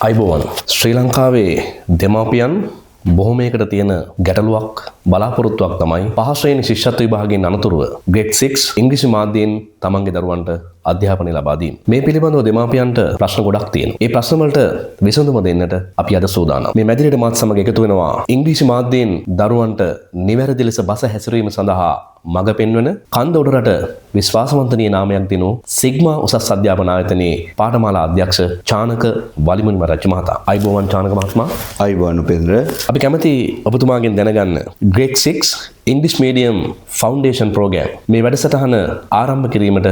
අයිබෝවන් ශ්‍රී ලංකාවේ දෙමාපියන් බොහොමයකට තියෙන ගැටලුවක් බලාපොරොත්තුවක් තමයි පහ ශ්‍රේණි ශිෂ්‍යත්ව විභාගයෙන් අනතුරුව grade 6 ඉංග්‍රීසි මාධ්‍යයෙන් තමන්ගේ දරුවන්ට අධ්‍යාපනය ලබා දීම. මේ පිළිබඳව දෙමාපියන්ට ප්‍රශ්න ගොඩක් තියෙනවා. ඒ ප්‍රශ්න වලට විසඳුම දෙන්නට අපි අද සූදානම්. මේ මැදිරියට මාත් සමග එකතු වෙනවා ඉංග්‍රීසි මාධ්‍යයෙන් දරුවන්ට නිවැරදි ලෙස බස හැසිරීම සඳහා මඟ පෙන්වන කන්ද උඩරට විශ්වාසවන්තනීය නාමයක් දිනු සිග්මා උසස් අධ්‍යාපන ආයතනයේ පාඨමාලා අධ්‍යක්ෂ චානක වලිමුනිම රජ මහතා. අයිබෝවන් චානක මහත්මයා. අයිබෝවන් උපේන්ද්‍ර. අපි කැමති ඔබතුමාගෙන් දැනගන්න grade 6 English medium foundation program මේ වැඩසටහන ආරම්භ කිරීමට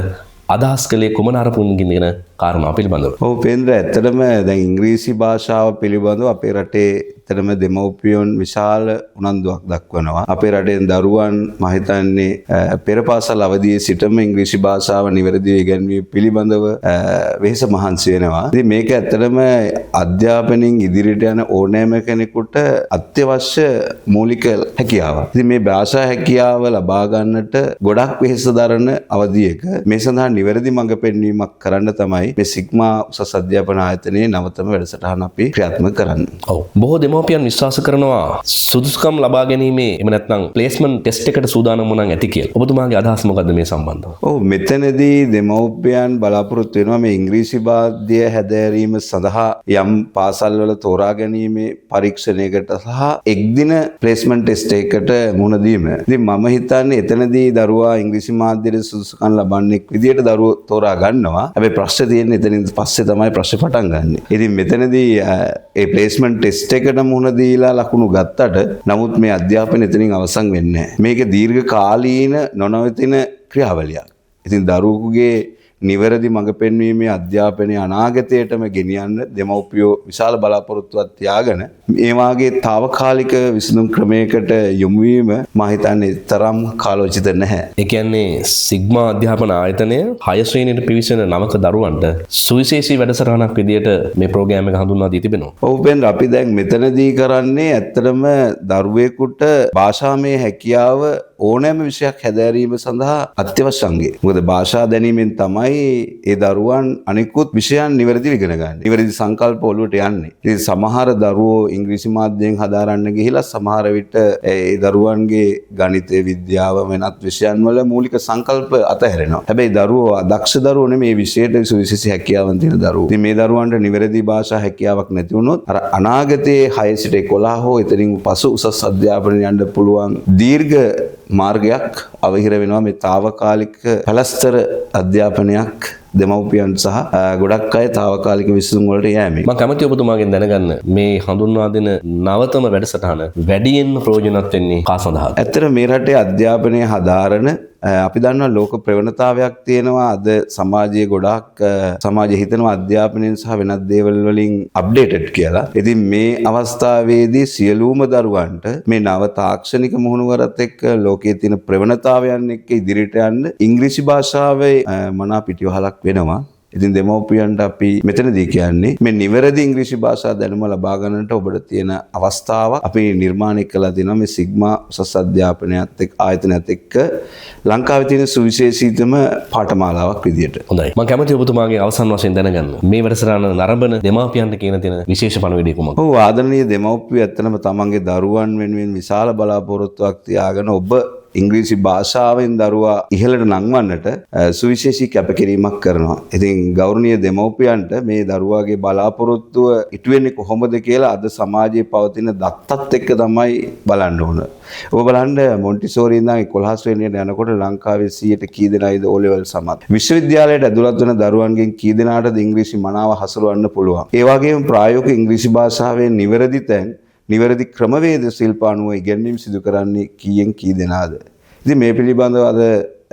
අදහස් කළේ කුමන අරමුණකින් කියන කාරණා පිළිබඳව. ඔව් උපේන්ද්‍ර, ඇත්තටම දැන් ඉංග්‍රීසි භාෂාව පිළිබඳව අපේ රටේ ඇත්තටම දෙමව්පියන් විශාල උනන්දුවක් දක්වනවා. අපේ රටේ දරුවන් මම හිතන්නේ පෙර පාසල් අවදියේ සිටම ඉංග්‍රීසි භාෂාව නිවැරදිව ඉගෙනීම පිළිබඳව වෙහෙස මහන්සි වෙනවා. ඉතින් මේක ඇත්තටම අධ්‍යාපනයෙන් ඉදිරියට යන ඕනෑම කෙනෙකුට අත්‍යවශ්‍ය මූලික හැකියාවක්. ඉතින් මේ භාෂා හැකියාව ලබා ගන්නට ගොඩක් වෙහෙස දරන අවධියක මේ සඳහා නිවැරදි මඟ පෙන්වීමක් කරන්න තමයි මේ සිග්මා උසස් අධ්‍යාපන ආයතනයේ නවතම වැඩසටහන අපි ක්‍රියාත්මක කරන්නේ. ඔව්. බොහෝ දෙමව්පියන් විශ්වාස කරනවා සුදුසුකම් ලබා ගැනීමේ එහෙම නැත්නම් ප්ලේස්මන්ට් ටෙස්ට් එකට සූදානම් වුණා ඇති කියලා. ඔබතුමාගේ අදහස් මොකද්ද මේ සම්බන්ධව? ඔව්, මෙතනදී දෙමව්පියන් බලාපොරොත්තු වෙනවා මේ ඉංග්‍රීසි මාධ්‍ය හැදෑරීම සඳහා යම් පාසල්වල තෝරා ගැනීමේ පරීක්ෂණයකට සහ එක්දින ප්ලේස්මන්ට් ටෙස්ට් එකකට මුහුණ දීම. ඉතින් මම හිතන්නේ එතනදී දරුවා ඉංග්‍රීසි මාධ්‍යයේ සුදුසුකම් ලබන්නේ විදියට දරුවෝ තෝරා ගන්නවා. හැබැයි ප්‍රශ්නේ තියෙන්නේ එතනින් පස්සේ තමයි ප්‍රශ්නේ පටන් ගන්නෙ. ඉතින් මෙතනදී ඒ ප්ලේස්මන්ට් ටෙස්ට් එකට මුහුණ දීලා ලකුණු ගත්තට නමුත් මේ අධ්‍යාපනය එතනින් අවසන් වෙන්නේ නැහැ. මේක දීර්ඝ කාලීන නොනවතින ක්‍රියාවලියක්. ඉතින් දරුවෙකුගේ නිවැරදි මඟ පෙන්වීමේ අධ්‍යාපනය අනාගතයටම ගෙනියන්න දෙමව්පියෝ විශාල බලාපොරොත්තුවක් තියාගෙන මේ වාගේ తాවකාලික විසඳුම් ක්‍රමයකට යොමු වීම මම හිතන්නේ තරම් කාලෝචිත නැහැ. ඒ කියන්නේ සිග්මා අධ්‍යාපන ආයතනය 6 ශ්‍රේණියට පිවිසෙන නවක දරුවන්ට සුවිශේෂී වැඩසටහනක් විදියට මේ ප්‍රෝග්‍රෑම් එක හඳුන්වා දී තිබෙනවා. ඔව් උපේන්ද්‍ර, අපි දැන් මෙතනදී කරන්නේ ඇත්තටම දරුවෙකුට භාෂාමය හැකියාව ඕනෑම විෂයක් හැදෑරීම සඳහා අත්‍යවශ්‍ය අංගය. මොකද භාෂා දැනීමෙන් තමයි ඒ දරුවන් අනිකුත් විෂයන් නිවැරදිව ඉගෙන ගන්න. නිවැරදි සංකල්ප ඔළුවට යන්නේ. ඉතින් සමහර දරුවෝ ඉංග්‍රීසි මාධ්‍යයෙන් හදාරන්න ගිහිලා සමහර විට ඒ දරුවන්ගේ ගණිත විද්‍යාව වෙනත් විෂයන් වල මූලික සංකල්ප අතහැරෙනවා. හැබැයි දරුවෝ දක්ෂ දරුවෝ නෙමේ මේ විෂයට සුවිශේෂී හැකියාවන් තියෙන දරුවෝ. ඉතින් මේ දරුවන්ට නිවැරදි භාෂා හැකියාවක් නැති වුණොත් අර අනාගතයේ 6 සිට 11 හෝ එතනින් පසු උසස් අධ්‍යාපනයට යන්න පුළුවන් දීර්ඝ මාර්ගයක් අවහිර වෙනවා. මේ తాවකාලික පැලස්තර අධ්‍යාපනයක් දෙමව්පියන් සහ ගොඩක් අය తాවකාලික විසඳුම් වලට යෑමේ. මම කැමති ඔබතුමාගෙන් දැනගන්න මේ හඳුන්වා දෙන නවතම වැඩසටහන වැඩියෙන්ම ප්‍රයෝජනවත් වෙන්නේ කා සඳහාද? ඇත්තට මේ රටේ අධ්‍යාපනය හදාරන අපි දන්නවා ලෝක ප්‍රවණතාවයක් තියෙනවා. අද සමාජයේ ගොඩාක් සමාජය හිතනවා අධ්‍යාපනයෙන් සහ වෙනත් දේවල් වලින් අප්ඩේටඩ් කියලා. ඉතින් මේ අවස්ථාවේදී සියලුම දරුවන්ට මේ නව තාක්ෂණික මුහුණුවරත් එක්ක ලෝකයේ තියෙන ප්‍රවණතාවයන් එක්ක ඉදිරියට යන්න ඉංග්‍රීසි භාෂාවේ මනා පිටිවහලක් වෙනවා. ඉතින් දෙමව්පියන්ට අපි මෙතනදී කියන්නේ මේ නිවැරදි ඉංග්‍රීසි භාෂා දැනුම ලබා ගන්නට ඔබට තියෙන අවස්ථාව අපි නිර්මාණය කළා දෙනවා මේ සිග්මා උසස් අධ්‍යාපනයත් එක්ක ආයතනයත් එක්ක ලංකාවේ තියෙන සුවිශේෂීතම පාඨමාලාවක් විදියට. හොඳයි. මම කැමති ඔබතුමාගේ අවසන් වශයෙන් දැනගන්න මේ වැඩසටහන නරඹන දෙමාපියන්ට කියන තියෙන විශේෂ පණිවිඩය කුමක්ද? ඔව්, ආදරණීය දෙමව්පියෝ ඇත්තටම තමන්ගේ දරුවන් වෙනුවෙන් විශාල බලාපොරොත්තුවක් තියාගෙන ඔබ ඉංග්‍රීසි භාෂාවෙන් දරුවා ඉහළට නංවන්නට සුවිශේෂී කැපකිරීමක් කරනවා. ඉතින් ගෞරවනීය දෙමව්පියන්ට මේ දරුවාගේ බලාපොරොත්තුව ඉටු වෙන්නේ කොහොමද කියලා අද සමාජයේ පවතින දත්තත් එක්ක තමයි බලන්න ඕන. ඔබ බලන්න මොන්ටිසෝරි ඉඳන් 11 ශ්‍රේණියට යනකොට ලංකාවේ 100ට කී දෙනායිද O level සමත්. විශ්වවිද්‍යාලයට ඇතුළත් වෙන දරුවන්ගෙන් කී දෙනාටද ඉංග්‍රීසි මනාව හසුරවන්න පුළුවන්. ඒ වගේම ප්‍රායෝගික ඉංග්‍රීසි භාෂාවේ නිවැරදි තැන් නිවැරදි ක්‍රමවේද ශිල්ප අනුව ඉගෙනීම් සිදු කරන්නේ කීයෙන් කී දෙනාද? ඉතින් මේ පිළිබඳව අද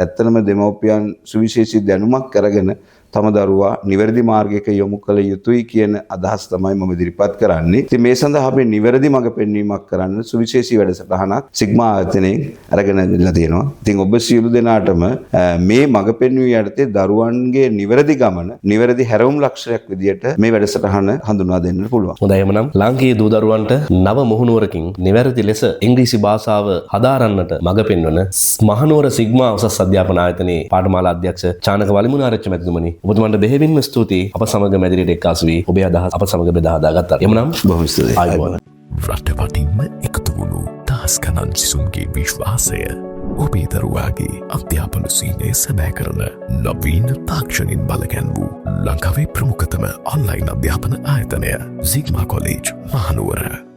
ඇත්තම දෙමව්පියන් සුවිශේෂී දැනුමක් අරගෙන තම දරුවා නිවැරදි මාර්ගයක යොමු කළ යුතුයි කියන අදහස් තමයි මම ඉදිරිපත් කරන්නේ. ඉතින් මේ සඳහා අපි නිවැරදි මඟ පෙන්වීමක් කරන්න සුවිශේෂී වැඩසටහනක් සිග්මා ආයතනයෙන් අරගෙන ඉඳලා තියෙනවා. ඉතින් ඔබ සියලු දෙනාටම මේ මඟ පෙන්වීම යටතේ දරුවන්ගේ නිවැරදි ගමන නිවැරදි හැරවුම් ලක්ෂණයක් විදියට මේ වැඩසටහන හඳුන්වා දෙන්න පුළුවන්. හොඳයි, එhmenan ලාංකීය දූ දරුවන්ට නව මුහුණුවරකින් නිවැරදි ලෙස ඉංග්‍රීසි භාෂාව හදාරන්නට මඟ පෙන්වන මහනුවර සිග්මා උසස් අධ්‍යාපන ආයතනයේ පාඨමාලා අධ්‍යක්ෂ චානක වලිමුනාරච්චි මැතිතුමනි ඔබතුමන්ට බෙහෙවින්ම ස්තුතියි අප සමග මැදිරියට එක්කාසු වී ඔබේ අදහස් අප සමග බෙදා හදාගත්තා. එමනම් බොහොම ස්තුතියි. ආයුබෝවන්. රටවටින්ම එකතු වුණු දහස් ගණන් සිසුන්ගේ විශ්වාසය ඔබේ දරුවාගේ අධ්‍යාපන සීනය සැබෑ කරන නවීන තාක්ෂණින් බලගැන් වූ ලංකාවේ ප්‍රමුඛතම ඔන්ලයින් අධ්‍යාපන ආයතනය සිග්මා කොලේජ් මහනුවර.